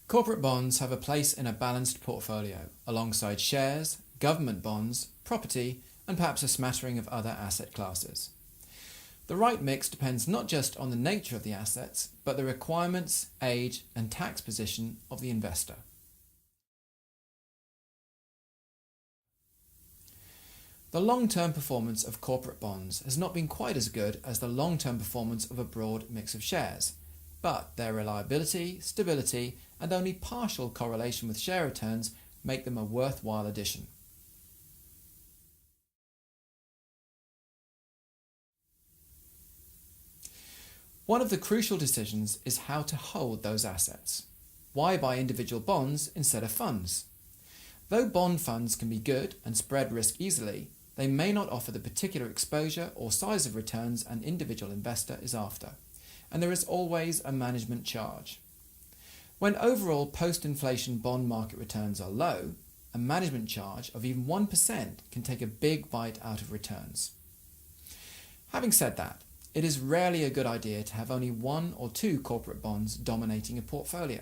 Corporate bonds have a place in a balanced portfolio, alongside shares, government bonds, property, and perhaps a smattering of other asset classes. The right mix depends not just on the nature of the assets, but the requirements, age, and tax position of the investor. The long-term performance of corporate bonds has not been quite as good as the long-term performance of a broad mix of shares, but their reliability, stability, and only partial correlation with share returns make them a worthwhile addition. One of the crucial decisions is how to hold those assets. Why buy individual bonds instead of funds? Though bond funds can be good and spread risk easily, they may not offer the particular exposure or size of returns an individual investor is after, and there is always a management charge. When overall post-inflation bond market returns are low, a management charge of even 1% can take a big bite out of returns. Having said that, it is rarely a good idea to have only one or two corporate bonds dominating a portfolio.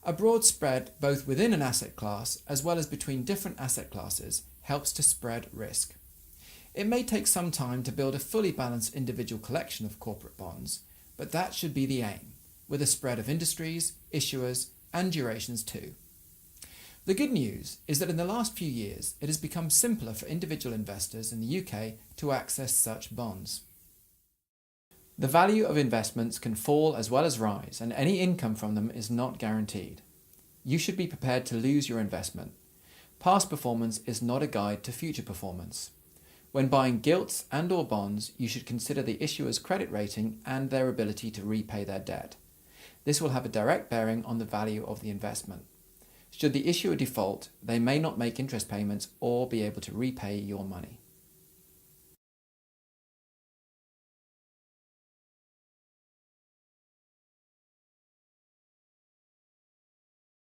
A broad spread both within an asset class as well as between different asset classes helps to spread risk. It may take some time to build a fully balanced individual collection of corporate bonds, but that should be the aim, with a spread of industries, issuers, and durations too. The good news is that in the last few years it has become simpler for individual investors in the UK to access such bonds. The value of investments can fall as well as rise, and any income from them is not guaranteed. You should be prepared to lose your investment. Past performance is not a guide to future performance. When buying gilts and/or bonds, you should consider the issuer's credit rating and their ability to repay their debt. This will have a direct bearing on the value of the investment. Should the issuer default, they may not make interest payments or be able to repay your money.